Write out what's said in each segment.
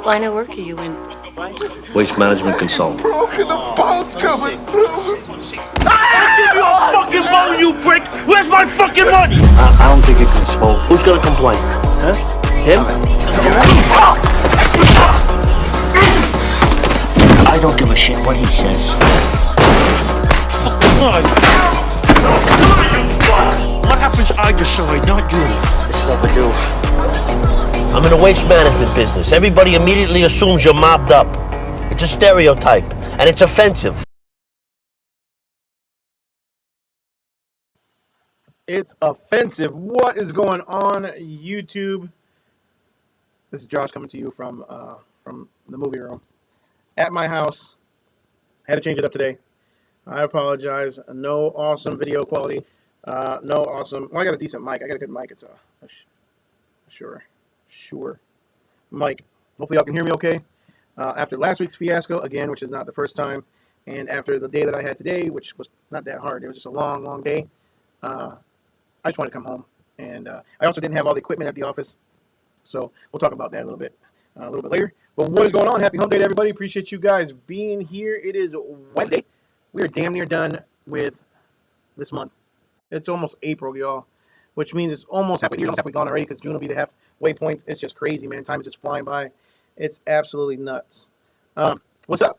line of work are you in? Waste management consultant. Broken, the boat's coming through. Give you a fucking bone, you prick! Where's my fucking money? I don't think you can smoke. Who's gonna complain? Huh? Him? I don't give a shit what he says. What happens I decide, not you? This is overdue. I'm in the waste management business. Everybody immediately assumes you're mobbed up. It's a stereotype, and it's offensive. It's offensive. What is going on, YouTube? This is Josh coming to you from the movie room at my house. Had to change it up today. I apologize. No awesome video quality. No awesome. Well, I got a decent mic. I got a good mic. It's a sure mic. Hopefully y'all can hear me okay. After last week's fiasco, again, which is not the first time, and after the day that I had today, which was not that hard. It was just a long day. I just wanted to come home, and I also didn't have all the equipment at the office, so we'll talk about that a little bit later. But what is going on? Happy hump day to everybody. Appreciate you guys being here. It is Wednesday. We are damn near done with this month. It's almost April, y'all, which means it's almost halfway here, almost halfway gone already, because June will be the halfway point. It's just crazy, man. Time is just flying by. It's absolutely nuts. What's up?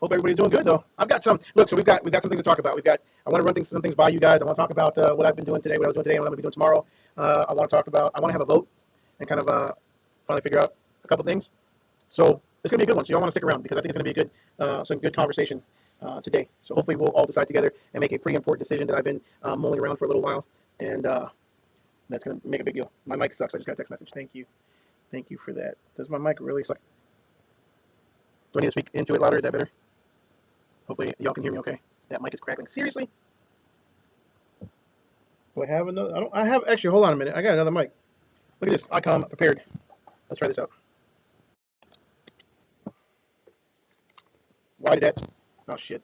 Hope everybody's doing good, though. I've got some. Look, so we've got some things to talk about. I want to run some things by you guys. I want to talk about what I've been doing today, what I was doing today, and what I'm going to be doing tomorrow. I want to have a vote and kind of finally figure out a couple things. So it's going to be a good one. So y'all want to stick around, because I think it's going to be a good, some good conversation today. So hopefully we'll all decide together and make a pretty important decision that I've been mulling around for a little while, and that's going to make a big deal. My mic sucks. I just got a text message. Thank you for that. Does my mic really suck? Do I need to speak into it louder? Is that better? Hopefully y'all can hear me okay. That mic is crackling. Seriously? Do I have another? I have, actually, hold on a minute. I got another mic. Look at this. I come prepared. Let's try this out. Why did that? Oh, shit.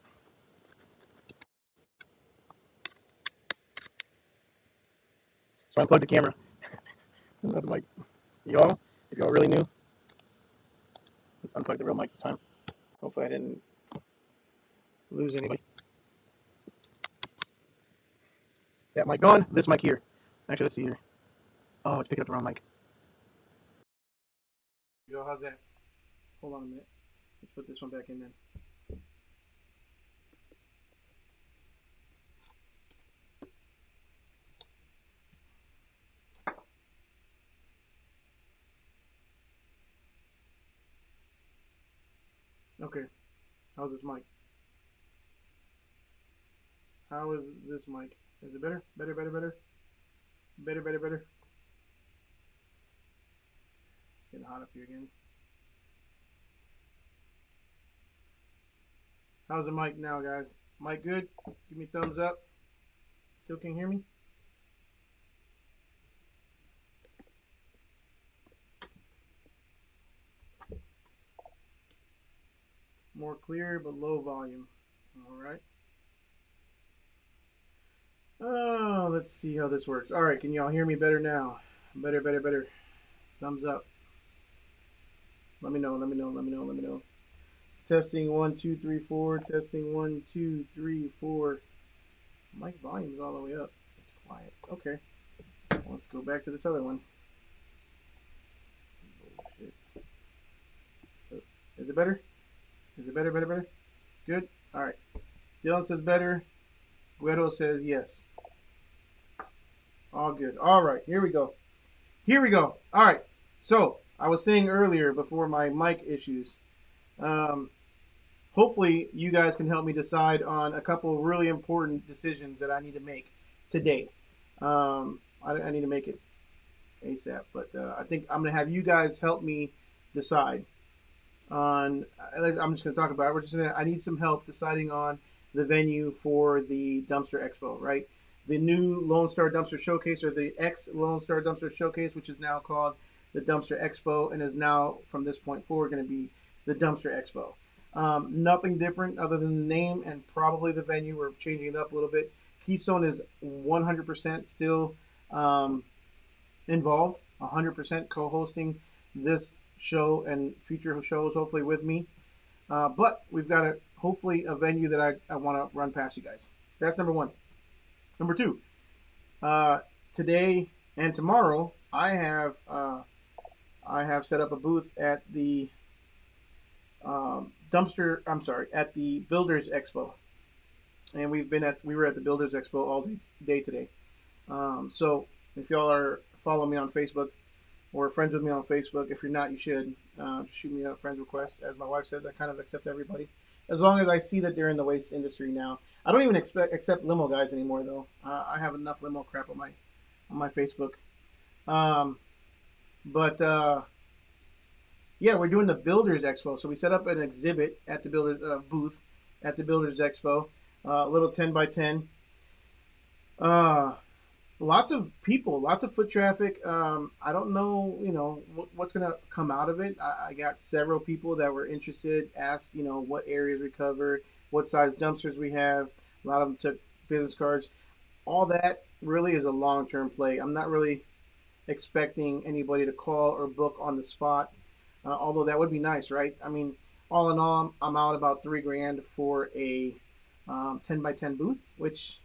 So I unplugged the camera. Unplug the mic. Y'all, if y'all really knew, let's unplug the real mic this time. Hopefully I didn't lose anybody. That mic gone. This mic here. Actually, let's see here. Oh, it's picking up the wrong mic. Yo, how's that? Hold on a minute. Let's put this one back in then. Okay. How's this mic? How is this mic? Is it better? Better. It's getting hot up here again. How's the mic now, guys? Mic good? Give me a thumbs up. Still can't hear me? More clear, but low volume. All right. Oh, let's see how this works. All right, can y'all hear me better now? Better. Thumbs up. Let me know. Testing 1 2 3 4. Testing 1 2 3 4. Mic volume is all the way up. It's quiet. Okay. Let's go back to this other one. Bullshit. So, is it better? Is it better? Good? All right. Dylan says better. Guido says yes. All good. All right. Here we go. All right. So, I was saying earlier before my mic issues, hopefully you guys can help me decide on a couple of really important decisions that I need to make today. I need to make it ASAP, but I think I'm going to have you guys help me decide on, I'm just going to talk about it. I need some help deciding on the venue for the Dumpster Expo, right? The new Lone Star Dumpster Showcase, or the ex-Lone Star Dumpster Showcase, which is now called the Dumpster Expo, and is now, from this point forward, going to be the Dumpster Expo. Nothing different other than the name and probably the venue. We're changing it up a little bit. Keystone is 100% still involved, 100% co-hosting this show and future shows hopefully with me. But we've got hopefully a venue that I want to run past you guys. That's number one. Number two, today and tomorrow I have set up a booth at the at the Builders Expo, and we were at the Builders Expo all day today. So if y'all are following me on Facebook or friends with me on Facebook, if you're not, you should shoot me a friend request. As my wife says, I kind of accept everybody as long as I see that they're in the waste industry now. I don't even accept limo guys anymore though. I have enough limo crap on my Facebook. Um, but yeah, we're doing the Builders Expo. So we set up an exhibit at the Builders booth at the Builders Expo. A little 10 by 10. Lots of people, lots of foot traffic. I don't know, what's going to come out of it. I got several people that were interested, asked, what areas we cover, what size dumpsters we have. A lot of them took business cards. All that really is a long-term play. I'm not really expecting anybody to call or book on the spot, although that would be nice, right? I mean, all in all, I'm out about $3,000 for a 10 by 10 booth, which,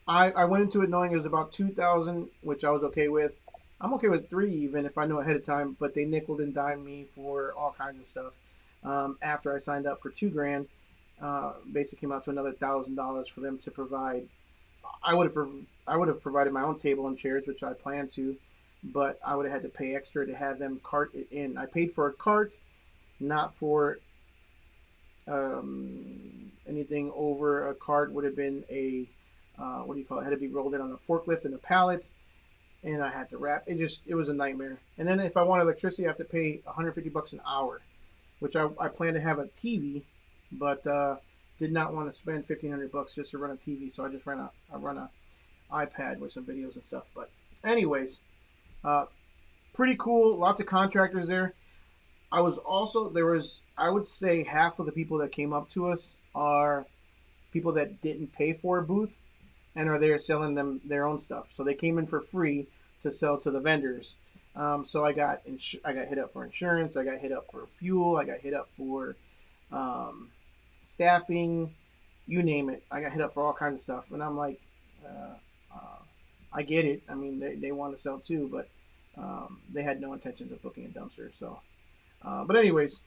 I went into it knowing it was about 2,000, which I was okay with. I'm okay with three even if I know ahead of time, but they nickeled and dimed me for all kinds of stuff. After I signed up for $2,000, basically came out to another $1,000 for them to provide. I would have provided my own table and chairs, which I planned to, but I would have had to pay extra to have them cart it in. I paid for a cart, not for anything over a cart. Would have been a what do you call it? It had to be rolled in on a forklift and a pallet, and I had to wrap. It was a nightmare. And then if I want electricity, I have to pay $150 an hour, which I plan to have a TV, but did not want to spend $1,500 just to run a TV. So I run a iPad with some videos and stuff. But anyways, pretty cool. Lots of contractors there. I would say half of the people that came up to us are people that didn't pay for a booth and are there selling them their own stuff. So they came in for free to sell to the vendors. So I got hit up for insurance. I got hit up for fuel. I got hit up for staffing. You name it. I got hit up for all kinds of stuff. And I'm like, I get it. I mean, they want to sell too, but they had no intentions of booking a dumpster. So, but anyways,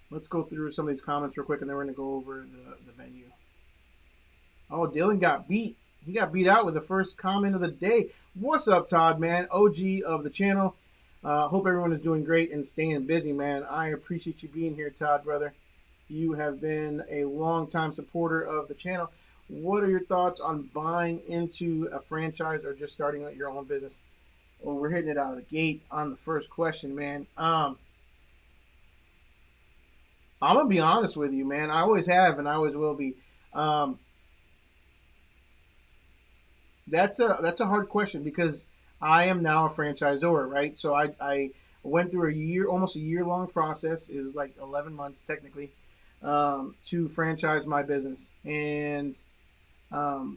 let's go through some of these comments real quick, and then we're going to go over the venue. Oh, Dylan got beat. He got beat out with the first comment of the day. What's up, Todd, man? OG of the channel. Hope everyone is doing great and staying busy, man. I appreciate you being here, Todd, brother. You have been a long-time supporter of the channel. What are your thoughts on buying into a franchise or just starting your own business? Well, we're hitting it out of the gate on the first question, man. I'm going to be honest with you, man. I always have and I always will be. That's a hard question because I am now a franchisor, right? So I went through almost a year long process. It was like 11 months technically to franchise my business. And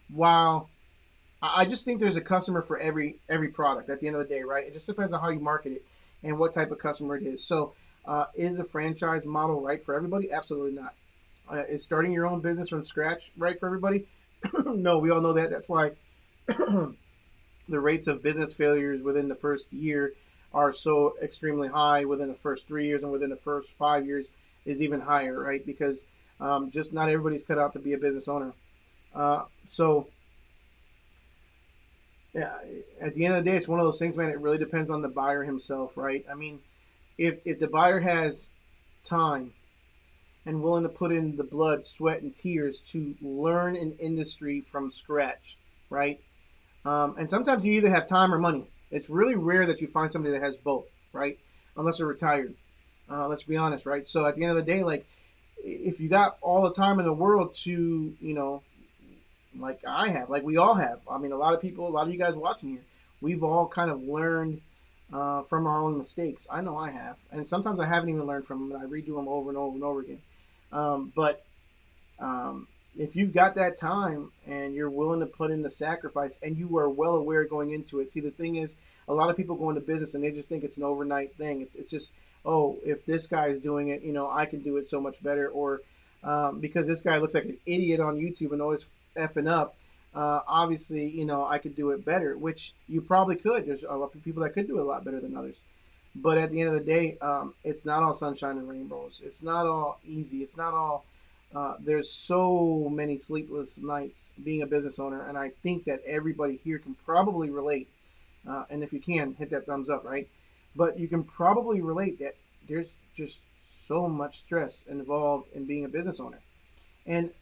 while I just think there's a customer for every product at the end of the day, right? It just depends on how you market it and what type of customer it is. So is a franchise model right for everybody? Absolutely not. Is starting your own business from scratch right for everybody? No, we all know that. That's why the rates of business failures within the first year are so extremely high. Within the first 3 years and within the first 5 years is even higher, right? Because just not everybody's cut out to be a business owner. So yeah, at the end of the day, it's one of those things, man. It really depends on the buyer himself, right? I mean, if the buyer has time and willing to put in the blood, sweat, and tears to learn an industry from scratch, right? And sometimes you either have time or money. It's really rare that you find somebody that has both, right? Unless they're retired. Let's be honest, right? So at the end of the day, like, if you got all the time in the world to, like I have, like we all have. I mean, a lot of you guys watching here, we've all kind of learned from our own mistakes. I know I have. And sometimes I haven't even learned from them, and I redo them over and over and over again. But if you've got that time and you're willing to put in the sacrifice and you are well aware going into it. See, the thing is, a lot of people go into business and they just think it's an overnight thing. It's just, oh, if this guy is doing it, I can do it so much better. Or because this guy looks like an idiot on YouTube and always effing up, obviously, I could do it better, which you probably could. There's a lot of people that could do it a lot better than others. But at the end of the day, it's not all sunshine and rainbows. It's not all easy. It's not all. There's so many sleepless nights being a business owner, and I think that everybody here can probably relate. And if you can, hit that thumbs up, right? But you can probably relate that there's just so much stress involved in being a business owner, and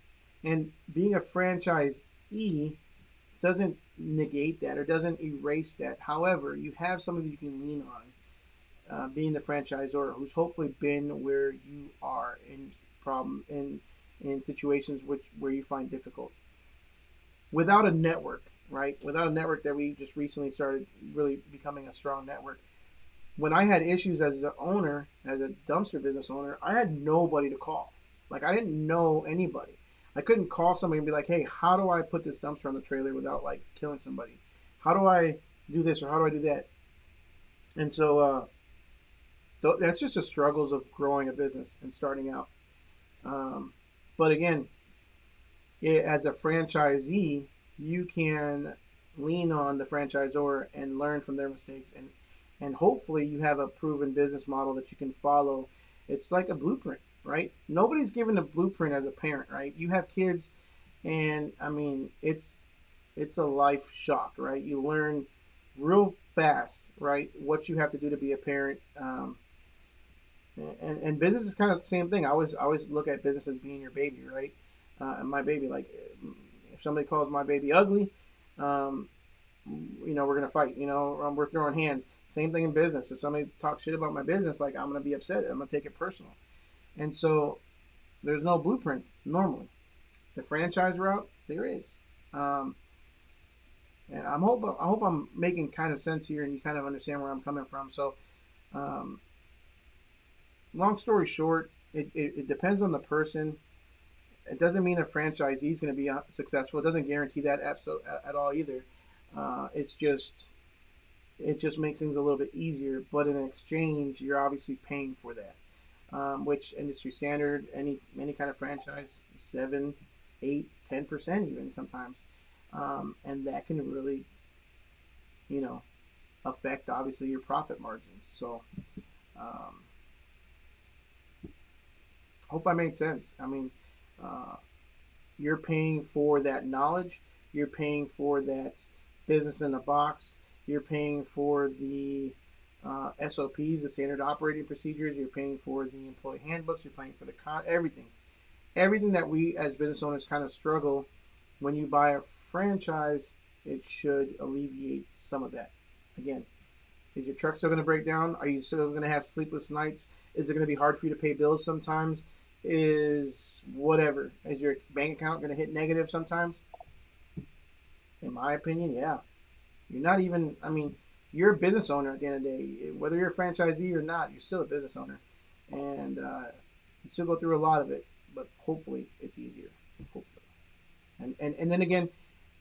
being a franchisee doesn't negate that or doesn't erase that. However, you have somebody you can lean on. Being the franchisor who's hopefully been where you are in situations where you find difficult. Without a network, right? Without a network that we just recently started really becoming a strong network. When I had issues as an owner, as a dumpster business owner, I had nobody to call. Like, I didn't know anybody. I couldn't call somebody and be like, hey, how do I put this dumpster on the trailer without like killing somebody? How do I do this or how do I do that? And so that's just the struggles of growing a business and starting out. But again, as a franchisee, you can lean on the franchisor and learn from their mistakes, and hopefully you have a proven business model that you can follow. It's like a blueprint, right? Nobody's given a blueprint as a parent, right? You have kids, and I mean, it's a life shock, right? You learn real fast, right, what you have to do to be a parent. And business is kind of the same thing. I always look at business as being your baby, right? And my baby, like, if somebody calls my baby ugly, we're gonna fight. We're throwing hands. Same thing in business. If somebody talks shit about my business, like, I'm gonna be upset. I'm gonna take it personal. And so there's no blueprints normally. The franchise route, there is. And I hope I'm making kind of sense here, and you kind of understand where I'm coming from. So. Long story short, it depends on the person. It doesn't mean a franchisee is going to be successful. It doesn't guarantee that at all either. It just makes things a little bit easier. But in exchange, you're obviously paying for that, which industry standard, any kind of franchise, 7, 8, 10% even sometimes, and that can really, affect obviously your profit margins. So. Hope I made sense. I mean, you're paying for that knowledge. You're paying for that business in a box. You're paying for the SOPs, the standard operating procedures. You're paying for the employee handbooks. You're paying for the everything that we as business owners kind of struggle. When you buy a franchise, it should alleviate some of that. Again, is your truck still going to break down? Are you still going to have sleepless nights? Is it going to be hard for you to pay bills sometimes? Is whatever. Is your bank account going to hit negative sometimes? In my opinion, yeah. You're not even, you're a business owner at the end of the day. Whether you're a franchisee or not, you're still a business owner. And you still go through a lot of it, but hopefully it's easier. Hopefully. And then again,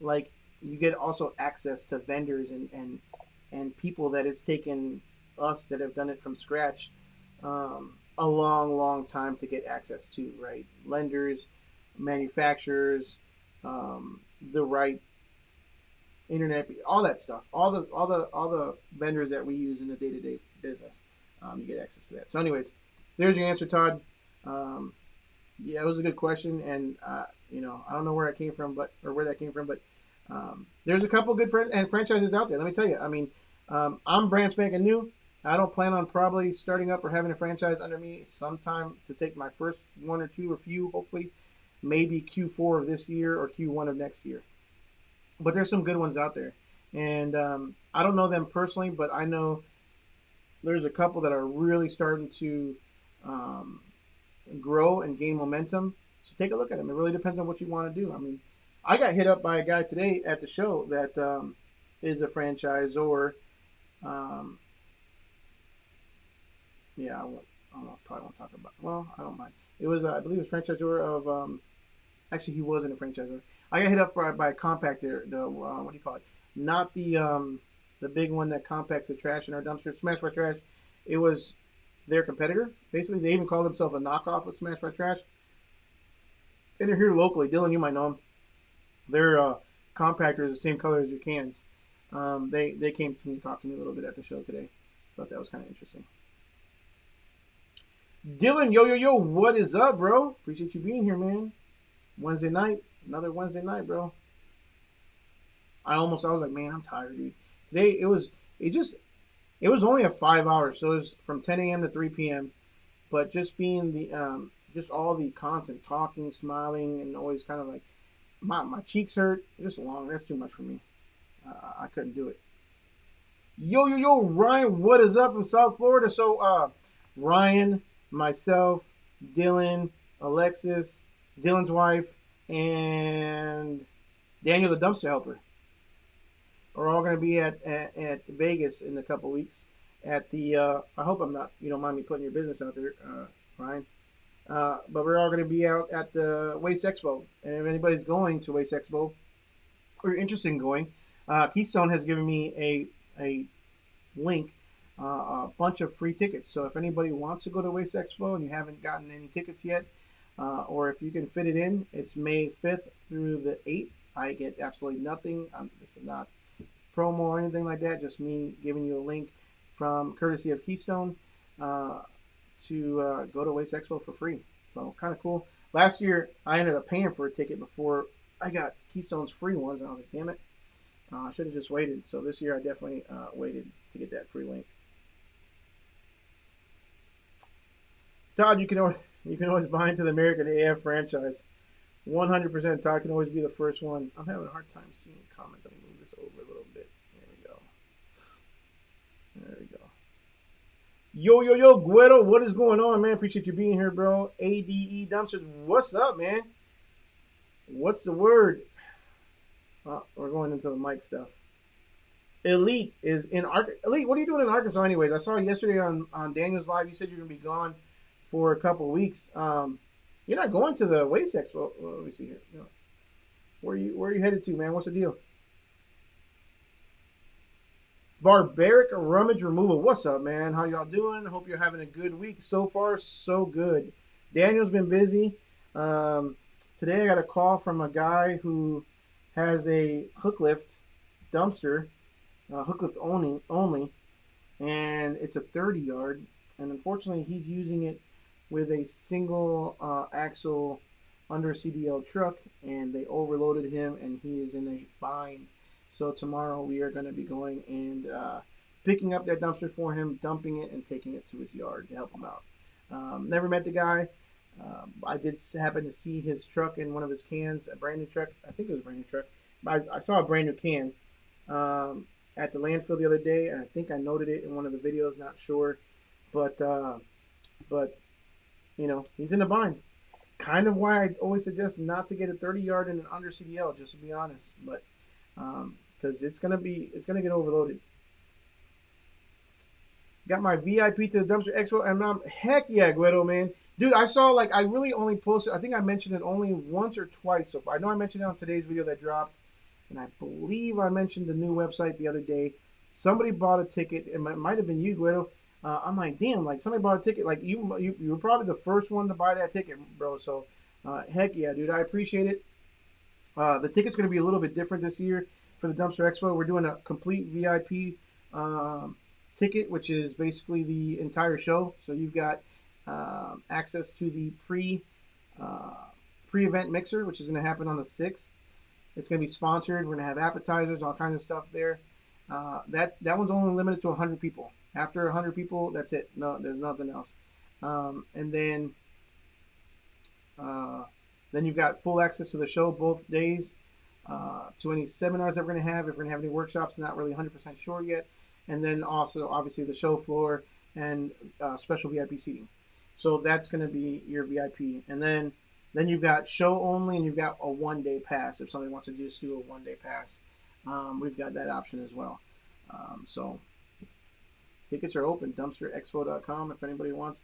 like, you get also access to vendors and people that it's taken us that have done it from scratch a long time to get access to, right? Lenders, manufacturers, the right internet, all that stuff, all the vendors that we use in the day-to-day business, you get access to that. So anyways, there's your answer, Todd. Yeah, it was a good question, and I don't know where that came from, but there's a couple good franchises out there. Let me tell you. I'm brand spanking new. I don't plan on probably starting up or having a franchise under me sometime to take my first one or two or few, hopefully, maybe Q4 of this year or Q1 of next year. But there's some good ones out there. And I don't know them personally, but I know there's a couple that are really starting to grow and gain momentum. So take a look at them. It really depends on what you want to do. I got hit up by a guy today at the show that is a franchisor. Yeah, probably won't talk about. Well, I don't mind. It was, I believe, it was franchisor of. Actually, he wasn't a franchisor. I got hit up by a compactor. The what do you call it? Not the the big one that compacts the trash in our dumpster, Smash by Trash. It was their competitor. Basically, they even call themselves a knockoff of Smash by Trash. And they're here locally. Dylan, you might know them. Their compactor is the same color as your cans. They came to me and talked to me a little bit at the show today. Thought that was kind of interesting. Dylan, yo, what is up, bro? Appreciate you being here, man. Wednesday night, another Wednesday night, bro. I was like, man, I'm tired, dude. Today it was only a 5 hours, so it was from 10 a.m. to 3 p.m. But just being the just all the constant talking, smiling, and always kind of like my cheeks hurt. Just long. That's too much for me. I couldn't do it. Yo, Ryan, what is up from South Florida? So, Ryan, myself, Dylan, Alexis, Dylan's wife, and Daniel, the dumpster helper, are all going to be at Vegas in a couple weeks. At the, I hope you don't mind me putting your business out there, Ryan. But we're all going to be out at the Waste Expo, and if anybody's going to Waste Expo or you're interested in going, Keystone has given me a link, a bunch of free tickets. So if anybody wants to go to Waste Expo and you haven't gotten any tickets yet, or if you can fit it in, it's May 5th through the 8th. I get absolutely nothing. This is not promo or anything like that. Just me giving you a link from courtesy of Keystone to go to Waste Expo for free. So kind of cool. Last year I ended up paying for a ticket before I got Keystone's free ones, and I was like, damn it. I should have just waited. So this year I definitely waited to get that free link. Todd, you can always buy into the American AF franchise. 100%. Todd can always be the first one. I'm having a hard time seeing comments. Let me move this over a little bit. There we go. Yo, Guido, what is going on, man? Appreciate you being here, bro. ADE Dumpsters, what's up, man? What's the word? We're going into the mic stuff. Elite is in Arkansas. Elite, what are you doing in Arkansas anyways? I saw yesterday on Daniel's Live, you said you're going to be gone for a couple of weeks. You're not going to the Waste Expo. Well, let me see here. No. Where are you headed to, man? What's the deal? Barbaric Rummage Removal. What's up, man? How y'all doing? I hope you're having a good week. So far, so good. Daniel's been busy. Today I got a call from a guy who has a hook lift dumpster, hook lift only, and it's a 30 yard. And unfortunately, he's using it with a single axle under CDL truck, and they overloaded him, and he is in a bind. So tomorrow we are going to be going and picking up that dumpster for him, dumping it, and taking it to his yard to help him out. Never met the guy. I did happen to see his truck in one of his cans, a brand new truck. I think it was a brand new truck. I saw a brand new can at the landfill the other day, and I think I noted it in one of the videos. Not sure, but you know, he's in a bind. Kind of why I always suggest not to get a 30 yard and an under CDL, just to be honest. But because it's gonna get overloaded. Got my VIP to the Dumpster Expo, and heck yeah, Guido, man. Dude, I saw, like, I really only posted, I think I mentioned it only once or twice so far. I know I mentioned it on today's video that dropped, and I believe I mentioned the new website the other day. Somebody bought a ticket. It might have been you, Guido. I'm like, damn, like, somebody bought a ticket. Like, you were probably the first one to buy that ticket, bro. So, heck yeah, dude, I appreciate it. The ticket's going to be a little bit different this year for the Dumpster Expo. We're doing a complete VIP ticket, which is basically the entire show. So you've got access to the pre-event mixer, which is going to happen on the 6th. It's going to be sponsored. We're going to have appetizers, all kinds of stuff there. That one's only limited to 100 people. After 100 people, that's it. No, there's nothing else. And then you've got full access to the show both days, to any seminars that we're going to have. If we're going to have any workshops, not really 100% sure yet. And then also, obviously, the show floor and special VIP seating. So that's going to be your VIP. And then you've got show only, and you've got a one-day pass. If somebody wants to just do a one-day pass, we've got that option as well. So tickets are open, dumpsterexpo.com if anybody wants.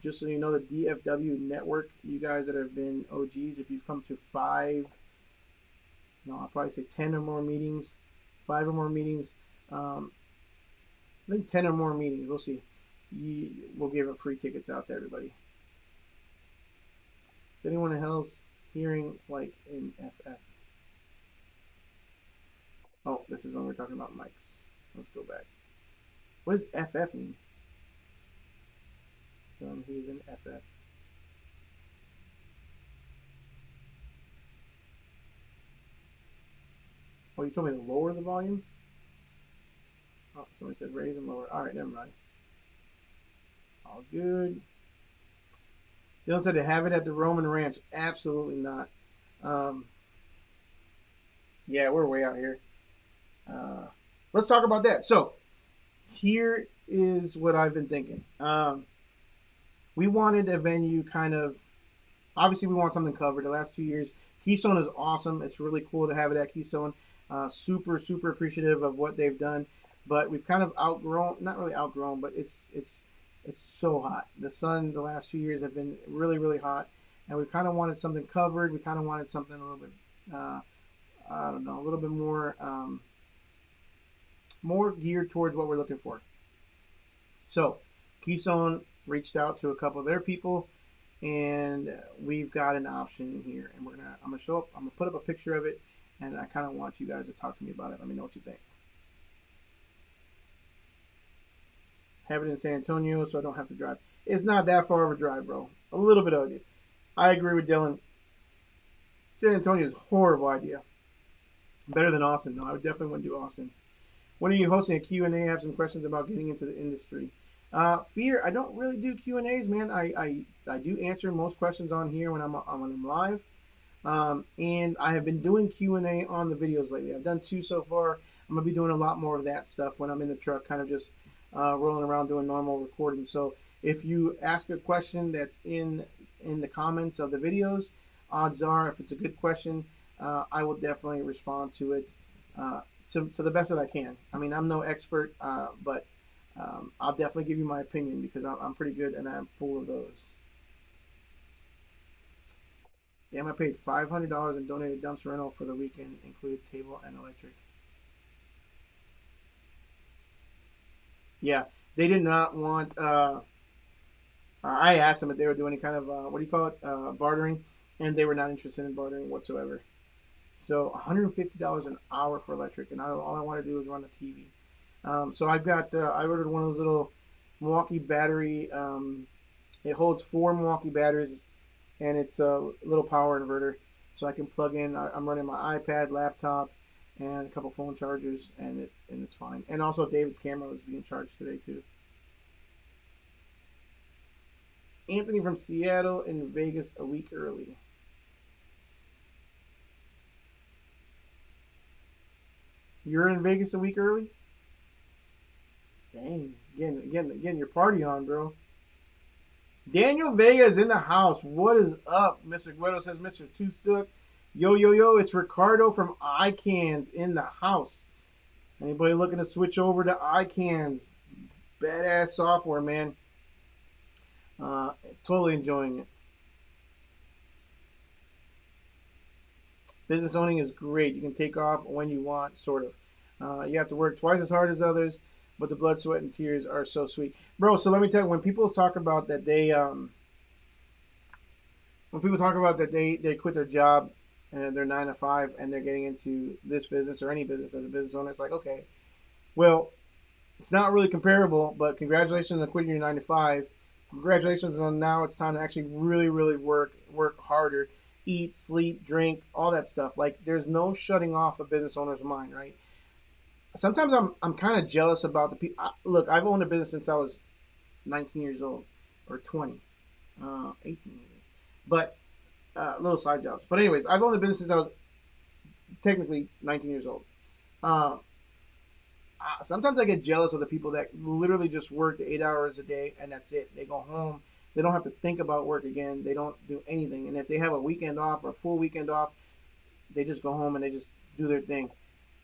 Just so you know, the DFW network, you guys that have been OGs, if you've come to 5, no, I'll probably say 10 or more meetings, 5 or more meetings, I think 10 or more meetings. We'll see. We'll give free tickets out to everybody. Is anyone else hearing like in FF? Oh, this is when we're talking about mics. Let's go back. What does FF mean? He's in FF. Oh, you told me to lower the volume? Oh, somebody said raise and lower. All right, never mind. All good. Dylan said to have it at the Roman Ranch. Absolutely not. Yeah, we're way out here. Let's talk about that. So, here is what I've been thinking. We wanted a venue kind of, obviously we want something covered. The last 2 years, Keystone is awesome. It's really cool to have it at Keystone. Super, super appreciative of what they've done. But we've kind of outgrown, not really outgrown, but it's so hot. The sun the last 2 years have been really, really hot. And we kind of wanted something covered. We kind of wanted something a little bit, I don't know, a little bit more geared towards what we're looking for. So Keystone reached out to a couple of their people, and we've got an option here. And I'm gonna put up a picture of it, and I kind of want you guys to talk to me about it. Let me know what you think. Have it in San Antonio, so I don't have to drive. It's not that far of a drive, bro. A little bit of it. I agree with Dylan. San Antonio is a horrible idea. Better than Austin, though. I would definitely want to do Austin. When are you hosting a Q&A? I have some questions about getting into the industry. Fear, I don't really do Q&As, man. I do answer most questions on here when I'm live. And I have been doing Q&A on the videos lately. I've done 2 so far. I'm going to be doing a lot more of that stuff when I'm in the truck, kind of just rolling around doing normal recording. So if you ask a question that's in the comments of the videos, odds are, if it's a good question, I will definitely respond to it to the best that I can. I mean, I'm no expert, but I'll definitely give you my opinion because I'm pretty good and I'm full of those. Damn, I paid $500 and donated dumpster rental for the weekend, included table and electric. Yeah, they did not want. I asked them if they were doing any kind of what do you call it, bartering, and they were not interested in bartering whatsoever. So $150 an hour for electric, and all I want to do is run the TV. So I've got I ordered one of those little Milwaukee battery. It holds 4 Milwaukee batteries, and it's a little power inverter, so I can plug in. I'm running my iPad, laptop, and a couple phone chargers, and it's fine. And also David's camera was being charged today too. Anthony from Seattle in Vegas a week early. You're in Vegas a week early? Dang. Again, your party on, bro. Daniel Vega is in the house. What is up? Mr. Guido says, Mr. Two Stuck. Yo, it's Ricardo from iCans in the house. Anybody looking to switch over to iCans? Badass software, man. Totally enjoying it. Business owning is great. You can take off when you want, sort of. You have to work twice as hard as others, but the blood, sweat, and tears are so sweet. Bro, so let me tell you, when people talk about that they quit their job and they're 9 to 5 and they're getting into this business or any business as a business owner, it's like, okay, well, it's not really comparable, but congratulations on quitting your 9 to 5. Congratulations on now it's time to actually really, really work harder, eat, sleep, drink, all that stuff. Like, there's no shutting off a business owner's mind, right? Sometimes I'm kind of jealous about the people. Look, I've owned a business since I was 19 years old, or 20, 18 maybe. But little side jobs. But anyways, I've owned a business since I was technically 19 years old. Sometimes I get jealous of the people that literally just work 8 hours a day and that's it. They go home. They don't have to think about work again. They don't do anything. And if they have a weekend off or a full weekend off, they just go home and they just do their thing.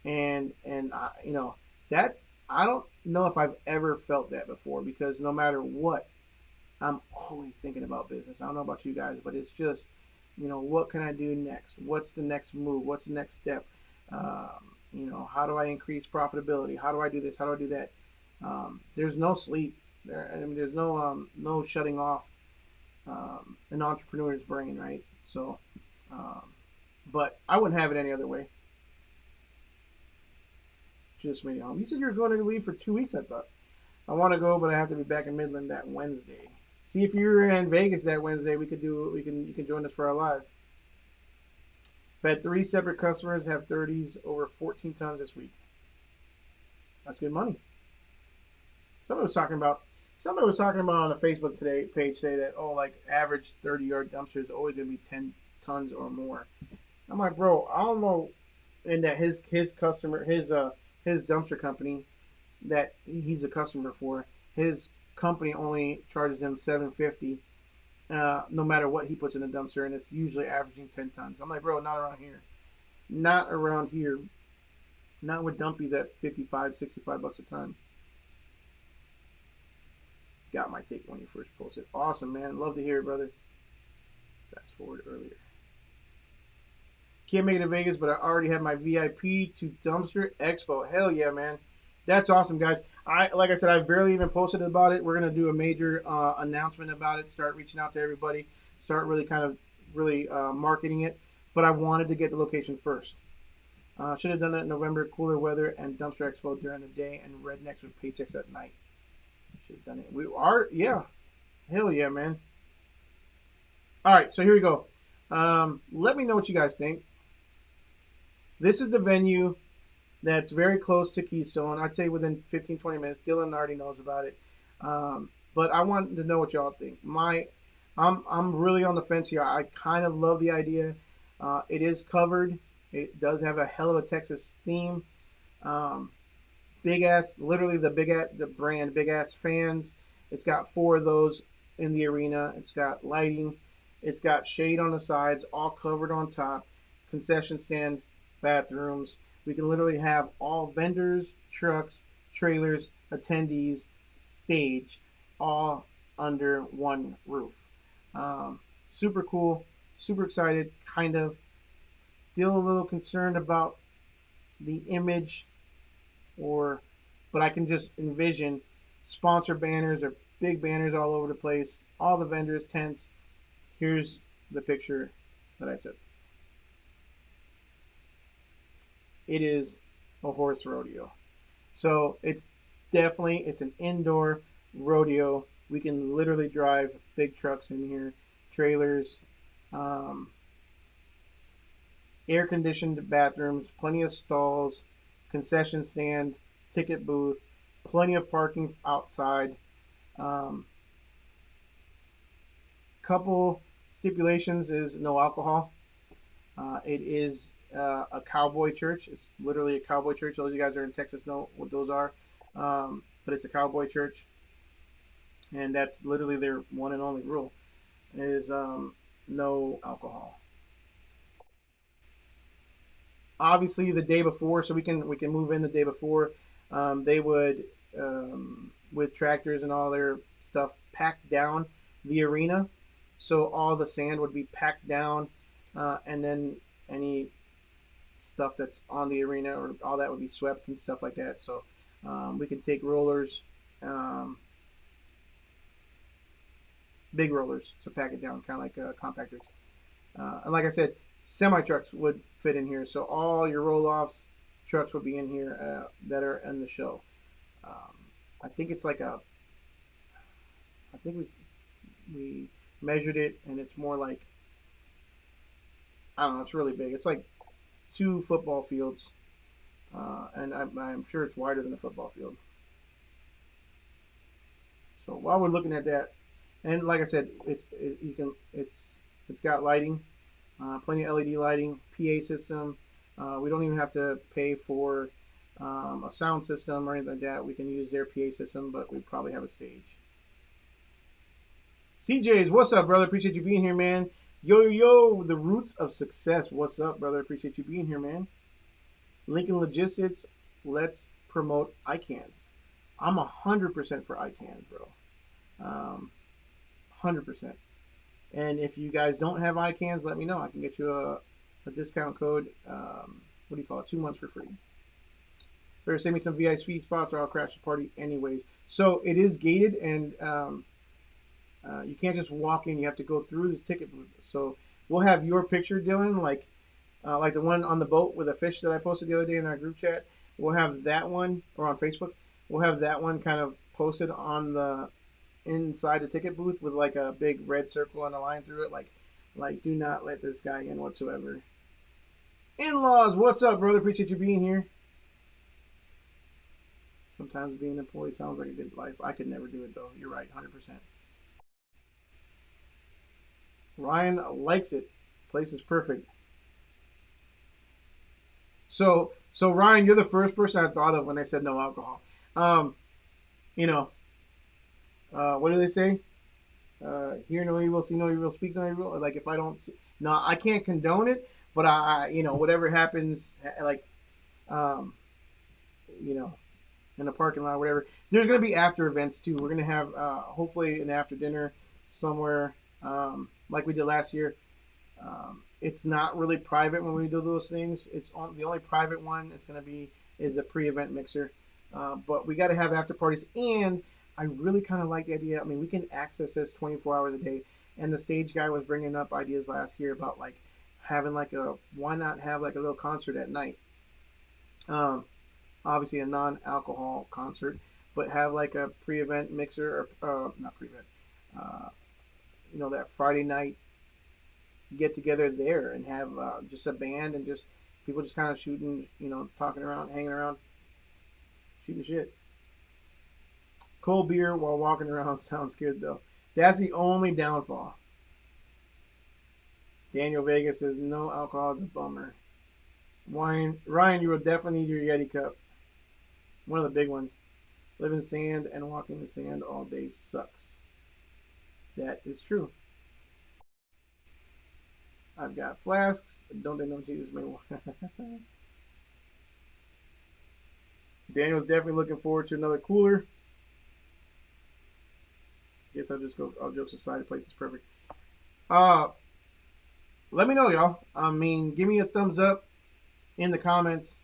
And that I don't know if I've ever felt that before, because no matter what, I'm always thinking about business. I don't know about you guys, but it's just, what can I do next? What's the next move? What's the next step? You know, how do I increase profitability? How do I do this? How do I do that? There's no sleep. I mean, there's no shutting off an entrepreneur's brain, right? So, um, but I wouldn't have it any other way. Just made it home. You said you were going to leave for 2 weeks. I thought I want to go, but I have to be back in Midland that Wednesday. See if you're in Vegas that Wednesday. We could do. You can join us for our live. I've had 3 separate customers have 30s over 14 tons this week. That's good money. Somebody was talking about on the Facebook page today that like average 30-yard dumpster is always going to be 10 tons or more. I'm like, bro, I don't know. And that his customer his dumpster company that he's a customer for, his company only charges him $750 no matter what he puts in the dumpster, and it's usually averaging 10 tons. I'm like, bro, not around here. Not around here. Not with dumpies at 55, 65 bucks a ton. Got my take when you first posted. Awesome, man. Love to hear it, brother. Fast forward earlier. Can't make it to Vegas, but I already have my VIP to Dumpster Expo. Hell yeah, man. That's awesome, guys. Like I said, I've barely even posted about it. We're gonna do a major announcement about it. Start reaching out to everybody. Start really marketing it. But I wanted to get the location first. Should have done that in November. Cooler weather and Dumpster Expo during the day, and rednecks with paychecks at night. Should have done it. We are, yeah. Hell yeah, man. All right, so here we go. Let me know what you guys think. This is the venue that's very close to Keystone. I'd say within 15-20 minutes. Dylan already knows about it. But I want to know what y'all think. I'm really on the fence here. I kind of love the idea. It is covered. It does have a hell of a Texas theme. Big ass, literally the brand Big Ass Fans. It's got 4 of those in the arena. It's got lighting. It's got shade on the sides, all covered on top. Concession stand, bathrooms. We can literally have all vendors, trucks, trailers, attendees, stage, all under one roof. Super cool, super excited, kind of. Still a little concerned about the image, but I can just envision sponsor banners or big banners all over the place, all the vendors, tents. Here's the picture that I took. It is a horse rodeo. So it's an indoor rodeo. We can literally drive big trucks in here, trailers, air-conditioned bathrooms, plenty of stalls, concession stand, ticket booth, plenty of parking outside. Couple stipulations is no alcohol. It is a cowboy church. It's literally a cowboy church. Those of you guys are in Texas know what those are. But it's a cowboy church. And that's literally their one and only rule is no alcohol. Obviously the day before, so we can move in the day before. They would with tractors and all their stuff pack down the arena, so all the sand would be packed down, and then any stuff that's on the arena or all that would be swept and stuff like that. So we can take rollers, big rollers to pack it down, kind of like compactors. And like I said, semi trucks would fit in here, so all your roll-offs trucks would be in here that are in the show. I think it's like I think we measured it, and it's more like, I don't know, it's really big. It's like 2 football fields, and I'm sure it's wider than a football field. So while we're looking at that, and like I said, it's got lighting, plenty of LED lighting, PA system. We don't even have to pay for a sound system or anything like that. We can use their PA system, but we probably have a stage. CJ's, what's up, brother? Appreciate you being here, man. Yo, the roots of success. What's up, brother? Appreciate you being here, man. Lincoln Logistics, let's promote ICANNs. I'm 100% for ICANNs, bro. 100%. And if you guys don't have ICANNs, let me know. I can get you a discount code. What do you call it? 2 months for free. Better save me some VIP spots or I'll crash the party anyways. So it is gated, and you can't just walk in. You have to go through this ticket booth. So we'll have your picture, Dylan, like the one on the boat with a fish that I posted the other day in our group chat. We'll have that one, or on Facebook. We'll have that one kind of posted on the inside the ticket booth with like a big red circle and a line through it, like do not let this guy in whatsoever. In-laws, what's up, brother? Appreciate you being here. Sometimes being an employee sounds like a good life. I could never do it though. You're right, 100%. Ryan likes it. Place is perfect. So Ryan, you're the first person I thought of when they said no alcohol. You know, what do they say? Hear no evil, see no evil, speak no evil. Like if I don't, no, I can't condone it, but whatever happens, like, you know, in the parking lot, or whatever. There's gonna be after events too. We're gonna have hopefully an after dinner somewhere, like we did last year. It's not really private when we do those things. It's the only private one it's going to be is the pre-event mixer. But we got to have after parties, and I really kind of like the idea. I mean, we can access this 24 hours a day. And the stage guy was bringing up ideas last year about like having why not have like a little concert at night? Obviously a non-alcohol concert, but have like a pre-event mixer, or not pre-event. That Friday night get together there and have just a band and just people just kind of shooting, talking around, hanging around, shooting shit. Cold beer while walking around sounds good though. That's the only downfall. Daniel Vega says no alcohol is a bummer. Ryan, you will definitely need your Yeti cup. One of the big ones. Live in sand and walking in sand all day sucks. That is true. I've got flasks. Don't they know Jesus may want? Daniel's definitely looking forward to another cooler. Guess I'll just go. All jokes aside, the place is perfect. Let me know, y'all. I mean, give me a thumbs up in the comments.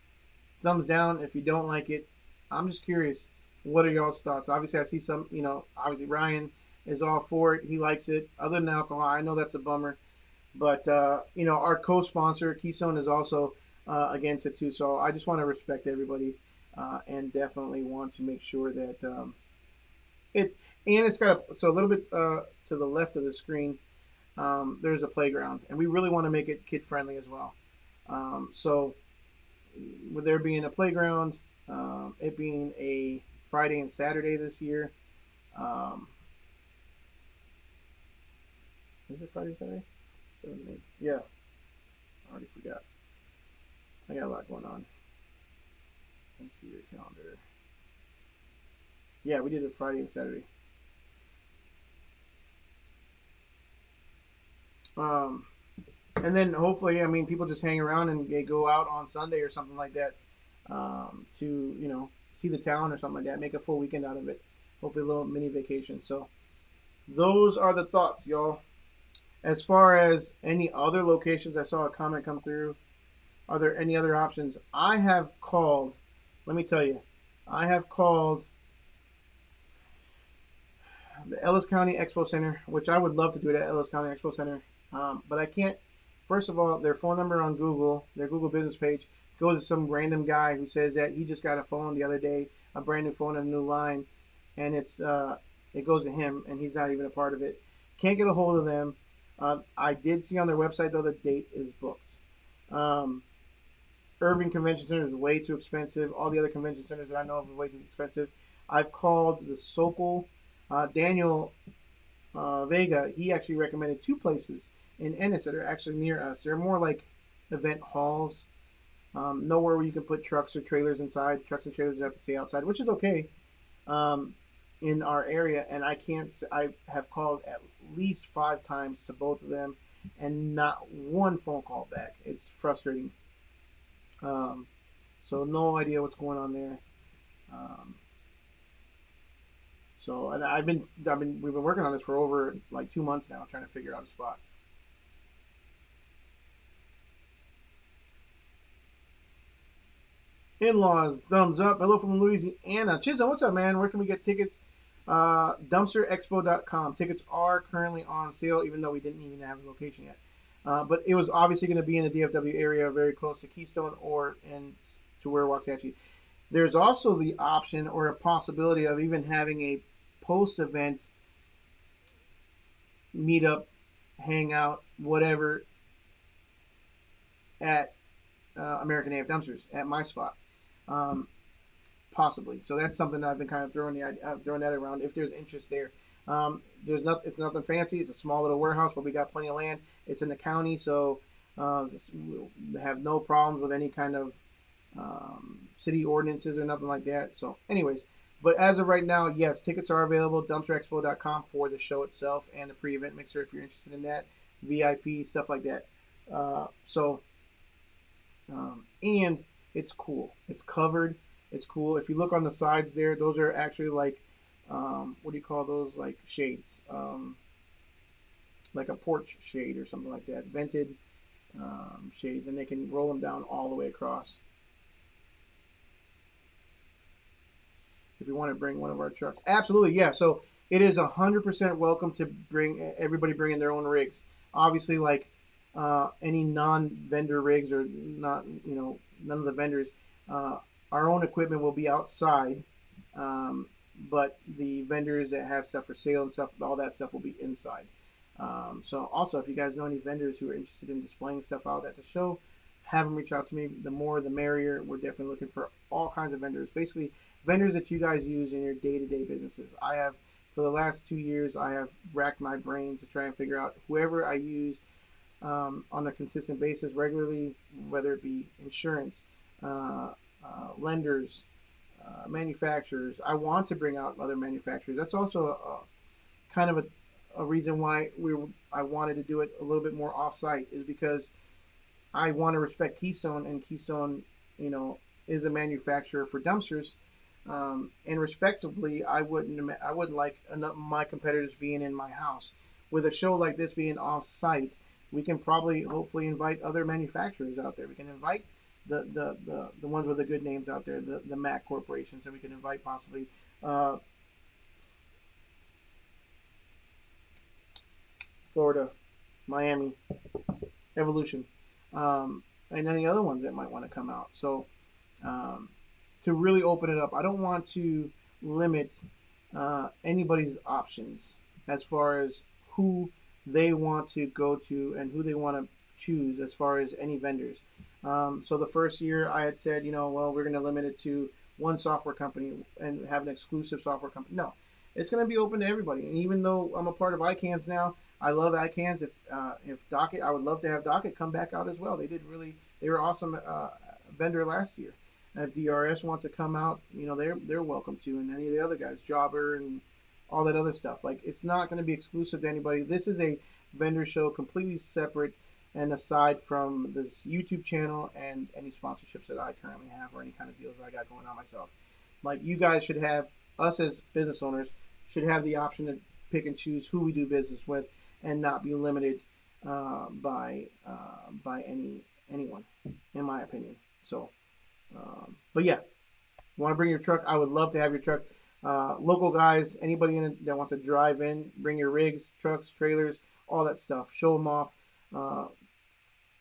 Thumbs down if you don't like it. I'm just curious. What are y'all's thoughts? Obviously, I see some. Obviously Ryan is all for it. He likes it. Other than alcohol, I know that's a bummer. But, our co-sponsor, Keystone, is also against it too. So I just want to respect everybody and definitely want to make sure that it's got a little bit to the left of the screen, there's a playground. And we really want to make it kid-friendly as well. So with there being a playground, it being a Friday and Saturday this year. Is it Friday, Saturday? Yeah, I already forgot. I got a lot going on. Let's see your calendar. Yeah, we did it Friday and Saturday. And then hopefully, people just hang around and they go out on Sunday or something like that to see the town or something like that. Make a full weekend out of it. Hopefully, a little mini vacation. So those are the thoughts, y'all. As far as any other locations, I saw a comment come through. Are there any other options? I have called, let me tell you, I have called the Ellis County Expo Center, which I would love to do it at Ellis County Expo Center. But I can't. First of all, their phone number on Google, their Google business page, goes to some random guy who says that he just got a phone the other day, a brand new phone and a new line, and it goes to him, and he's not even a part of it. Can't get a hold of them. I did see on their website, though, the date is booked. Urban Convention Center is way too expensive. All the other convention centers that I know of are way too expensive. I've called the Sokol. Daniel Vega, he actually recommended two places in Ennis that are actually near us. They're more like event halls. Nowhere where you can put trucks or trailers inside. Trucks and trailers have to stay outside, which is okay in our area. And I have called at least 5 times to both of them and not one phone call back. It's frustrating. So no idea what's going on there. And we've been working on this for over like 2 months now, trying to figure out a spot. In-laws, thumbs up. Hello from Louisiana. Chisholm, what's up, man? Where can we get tickets? Dumpsterexpo.com. Tickets are currently on sale, even though we didn't even have a location yet. But it was obviously going to be in the DFW area, very close to Keystone or in to where Waxahachie. There's also the option or a possibility of even having a post-event meetup, hangout, whatever, at American AF Dumpsters at my spot, possibly. So that's something that I've been kind of throwing that around if there's interest there. It's nothing fancy. It's a small little warehouse, but we got plenty of land. It's in the county, so we'll have no problems with any kind of city ordinances or nothing like that. So, anyways, but as of right now, yes, tickets are available. Dumpsterexpo.com for the show itself and the pre-event mixer if you're interested in that, VIP stuff like that. And it's cool. It's covered. It's cool. If you look on the sides there, those are actually like, what do you call those? Like shades, like a porch shade or something like that. Vented shades, and they can roll them down all the way across. If you want to bring one of our trucks, absolutely, yeah. So it is 100% welcome to bring everybody bringing their own rigs. Obviously, like any non-vendor rigs or not, none of the vendors, our own equipment will be outside, but the vendors that have stuff for sale and stuff, all that stuff will be inside. So also, if you guys know any vendors who are interested in displaying stuff out at the show, have them reach out to me. The more, the merrier. We're definitely looking for all kinds of vendors. Basically, vendors that you guys use in your day-to-day businesses. I have, for the last 2 years, I have racked my brain to try and figure out whoever I use on a consistent basis regularly, whether it be insurance, lenders, manufacturers. I want to bring out other manufacturers. That's also kind of a reason why I wanted to do it a little bit more off-site, is because I want to respect Keystone, and Keystone, is a manufacturer for dumpsters. And respectively, I wouldn't like my competitors being in my house. With a show like this being off-site, we can probably, hopefully, invite other manufacturers out there. We can invite the ones with the good names out there, the Mac corporations, and we can invite possibly Florida, Miami, Evolution, and any other ones that might want to come out. So to really open it up, I don't want to limit anybody's options as far as who they want to go to and who they want to choose as far as any vendors. So the first year I had said, well, we're going to limit it to one software company and have an exclusive software company. No, it's going to be open to everybody. And even though I'm a part of ICANNs now, I love ICANNs. If Docket, I would love to have Docket come back out as well. They were awesome vendor last year. And if DRS wants to come out, they're welcome to, and any of the other guys, Jobber and all that other stuff. Like, it's not going to be exclusive to anybody. This is a vendor show completely separate and aside from this YouTube channel and any sponsorships that I currently have or any kind of deals that I got going on myself. Like, you guys should have, us as business owners, should have the option to pick and choose who we do business with and not be limited by anyone, in my opinion. So, but yeah, you want to bring your truck? I would love to have your truck. Local guys, anybody that wants to drive in, bring your rigs, trucks, trailers, all that stuff. Show them off.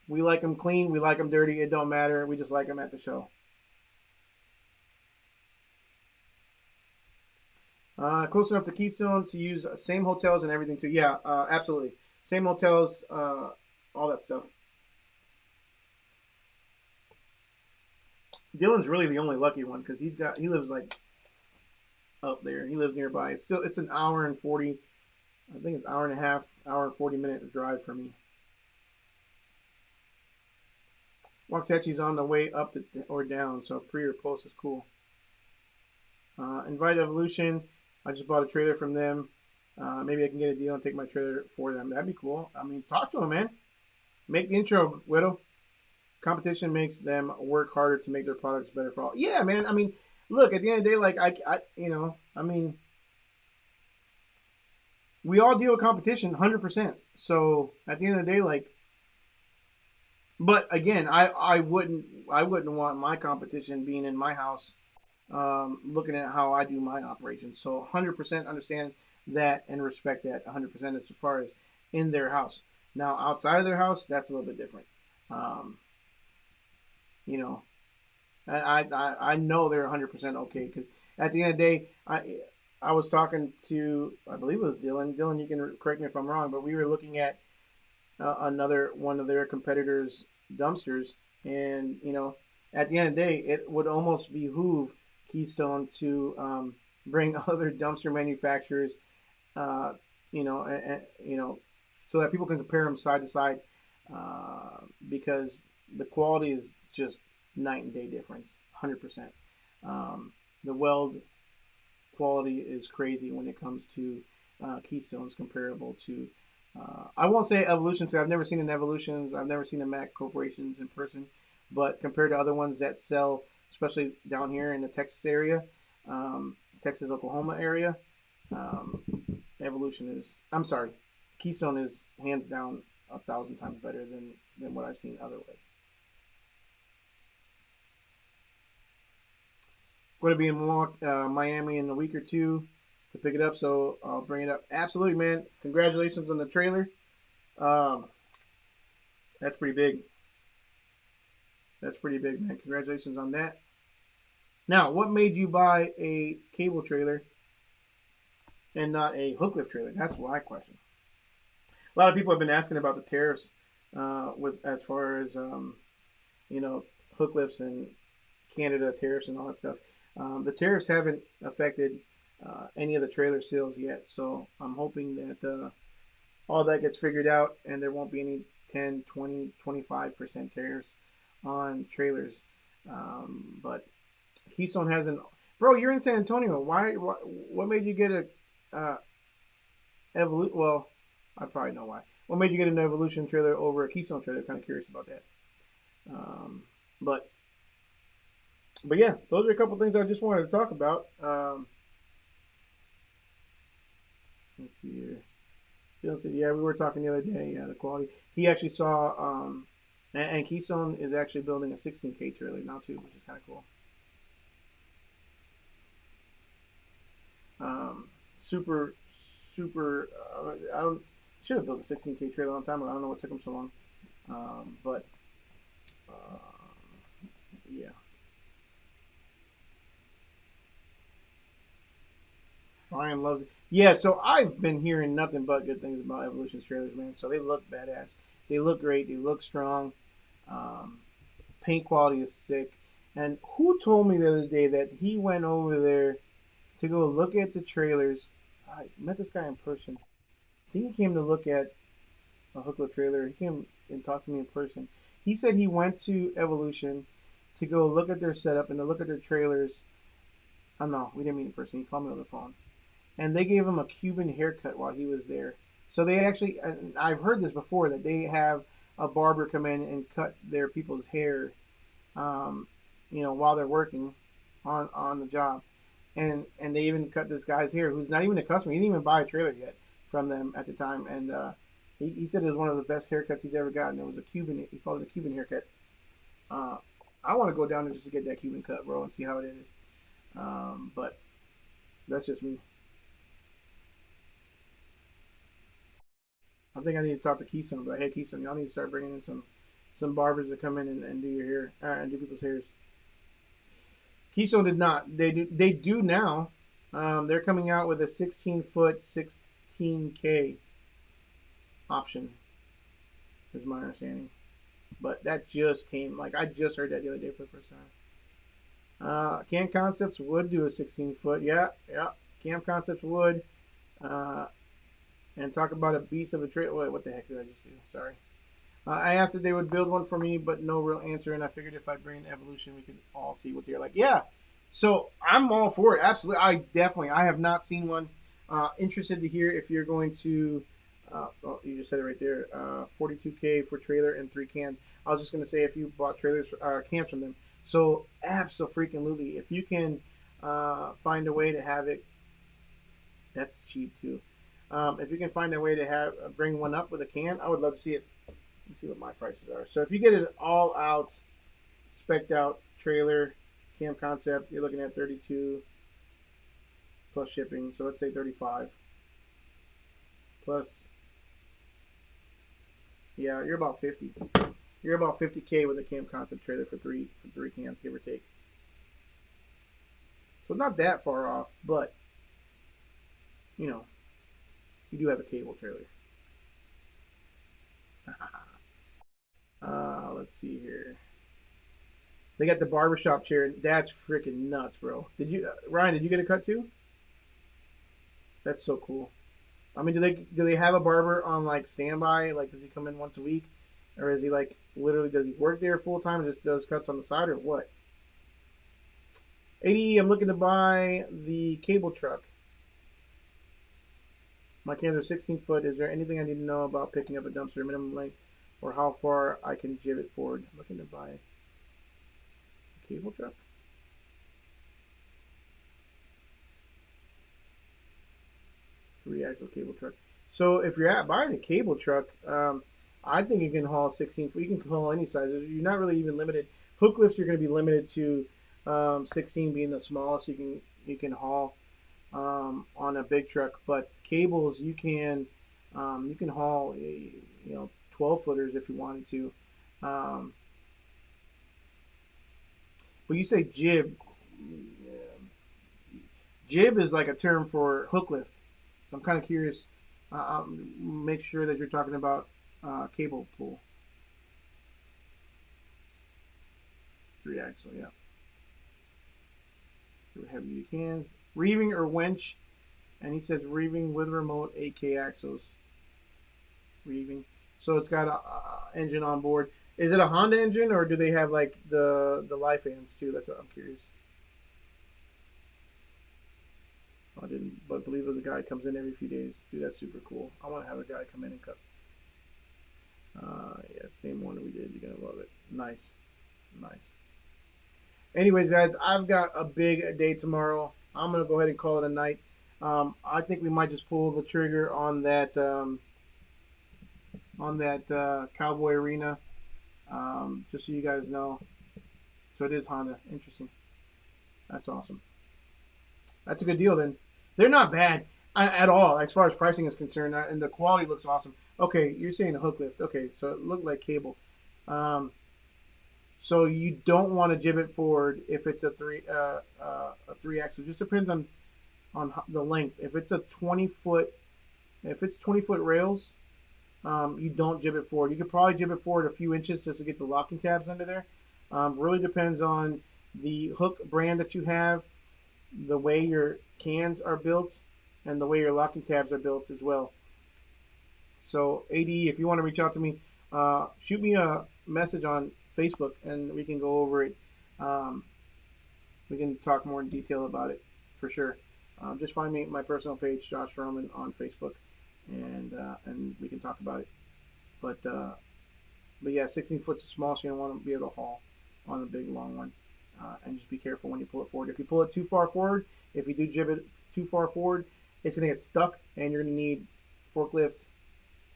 We like them clean. We like them dirty. It don't matter. We just like them at the show. Close enough to Keystone to use same hotels and everything too. Yeah, absolutely. Same hotels, all that stuff. Dylan's really the only lucky one because he lives like up there. He lives nearby. It's an hour and 40. I think it's an hour and a half, hour and 40-minute drive for me. Waxahachie's on the way up or down, so pre or post is cool. Invite Evolution. I just bought a trailer from them. Maybe I can get a deal and take my trailer for them. That'd be cool. I mean, talk to them, man. Make the intro, Widow. Competition makes them work harder to make their products better for all. Yeah, man. I mean, look, at the end of the day, like, I mean, we all deal with competition 100%. So at the end of the day, like, But again, I wouldn't want my competition being in my house, looking at how I do my operations. So 100% understand that and respect that 100% as far as in their house. Now outside of their house, that's a little bit different. Um, you know, I know they're 100% okay because at the end of the day, I was talking to, I believe it was Dylan. Dylan, you can correct me if I'm wrong, but we were looking at another one of their competitors' dumpsters, and at the end of the day, it would almost behoove Keystone to bring other dumpster manufacturers, uh, so that people can compare them side to side, because the quality is just night and day difference, 100%. The weld quality is crazy when it comes to Keystones comparable to. I won't say Evolutions. I've never seen an Evolutions. I've never seen a Mac Corporations in person, but compared to other ones that sell, especially down here in the Texas area, Texas Oklahoma area, um, Evolution is. I'm sorry, Keystone is hands down 1,000 times better than what I've seen otherwise. Going to be in Miami in a week or two to pick it up, so I'll bring it up. Absolutely, man. Congratulations on the trailer. Um, that's pretty big. That's pretty big, man. Congratulations on that. Now, what made you buy a cable trailer and not a hook lift trailer? That's my question. A lot of people have been asking about the tariffs, with as far as you know hook lifts and Canada tariffs and all that stuff. The tariffs haven't affected any of the trailer sales yet, so I'm hoping that all that gets figured out and there won't be any 10, 20, 25% tariffs on trailers. But Keystone hasn't. Bro, you're in San Antonio. What made you get a Evolution? Well, I probably know why. What made you get an Evolution trailer over a Keystone trailer? Kind of curious about that. Um, but but yeah, those are a couple things I just wanted to talk about. Let's see here. Phil said, yeah, we were talking the other day. Yeah, the quality. He actually saw, and Keystone is actually building a 16K trailer now too, which is kind of cool. Super, super. I don't should have built a 16K trailer a long time ago. I don't know what took him so long, but uh, yeah. Ryan loves it. Yeah, so I've been hearing nothing but good things about Evolution's trailers, man. So they look badass. They look great. They look strong. Um, Paint quality is sick. And who told me the other day that he went over there to go look at the trailers? I met this guy in person. I think he came to look at a Hooklo trailer. He came and talked to me in person. He said he went to Evolution to go look at their setup and to look at their trailers. Oh no, we didn't meet in person. He called me on the phone, and they gave him a Cuban haircut while he was there. So they actually, and I've heard this before, that they have a barber come in and cut their people's hair, um, while they're working on the job, and they even cut this guy's hair who's not even a customer. He didn't even buy a trailer yet from them at the time, and he said it was one of the best haircuts he's ever gotten. It was a Cuban. He called it a Cuban haircut. Uh, I want to go down there just to get that Cuban cut, bro, and see how it is. But that's just me. I think I need to talk to Keystone. But hey, Keystone, y'all need to start bringing in some barbers to come in and do your hair and do people's hairs. Keystone did not. They do now. They're coming out with a 16-foot 16K option, is my understanding. But that just came. Like I just heard that the other day for the first time. Cam Concepts would do a 16-foot. Yeah, yeah. Cam Concepts would. Uh, and talk about a beast of a trailer. Wait, what the heck did I just do? Sorry. I asked if they would build one for me, but no real answer. And I figured if I bring Evolution, we could all see what they're like. Yeah. So I'm all for it. Absolutely. I have not seen one. Interested to hear if you're going to. Oh, you just said it right there. 42K for trailer and 3 cans. I was just going to say if you bought trailers cans from them. So absolutely, if you can find a way to have it, that's cheap too. If you can find a way to have bring one up with a can, I would love to see it. Let's see what my prices are. So if you get an all-out, spec'd-out trailer, cam concept, you're looking at 32 plus shipping. So let's say 35 plus. Yeah, you're about 50. You're about 50K with a cam concept trailer for three cams, give or take. So not that far off, but you know, you do have a cable trailer. Let's see here. They got the barbershop chair. That's freaking nuts, bro. Did you, Ryan? Did you get a cut too? That's so cool. I mean, do they have a barber on like standby? Like, does he come in once a week, or is he like literally does he work there full time and just does cuts on the side, or what? 80. I'm looking to buy the cable truck. My cans are 16 foot. Is there anything I need to know about picking up a dumpster, minimum length, or how far I can jib it forward? I'm looking to buy a cable truck. Three-axle cable truck. So if you're buying a cable truck, I think you can haul 16. You can haul any size. You're not really even limited. Hook lifts you're going to be limited to 16 being the smallest you can haul on a big truck. But cables you can haul 12 footers if you wanted to. But you say jib. Jib is like a term for hook lift. So I'm kind of curious. Make sure that you're talking about cable pull. 3-axle, yeah. Heavy duty cans. Reeving or winch. And he says reeving with remote 8K axles. Reeving. So it's got a engine on board. Is it a Honda engine or do they have like the live fans too? That's what I'm curious. I didn't, but believe there's a guy comes in every few days. Dude, that's super cool. I want to have a guy come in and cut. Yeah, same one we did. You're gonna love it. Nice, nice. Anyways, guys, I've got a big day tomorrow. I'm gonna go ahead and call it a night. I think we might just pull the trigger on that Cowboy Arena. Just so you guys know. So it is Honda. Interesting. That's awesome. That's a good deal then. They're not bad at all as far as pricing is concerned, and the quality looks awesome. Okay, you're saying a hook lift. Okay, so it looked like cable. So you don't want to jib it forward if it's a three axle. It just depends on the length. If it's 20 foot rails, you don't jib it forward. You could probably jib it forward a few inches just to get the locking tabs under there. Really depends on the hook brand that you have, the way your cans are built, and the way your locking tabs are built as well. So AD, if you want to reach out to me, shoot me a message on Facebook and we can go over it. We can talk more in detail about it for sure. Just find me my personal page, Josh Roman, on Facebook, and we can talk about it. But yeah, 16 foot's small, so you don't want to be able to haul on a big long one. And just be careful when you pull it forward. If you pull it too far forward, if you do jib it too far forward, it's going to get stuck, and you're going to need forklift,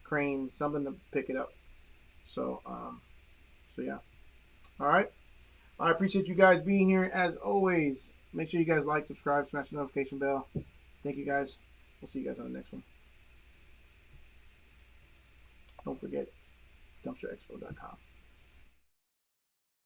crane, something to pick it up. So yeah. All right. I appreciate you guys being here as always. Make sure you guys like, subscribe, smash the notification bell. Thank you guys. We'll see you guys on the next one. Don't forget, dumpsterexpo.com.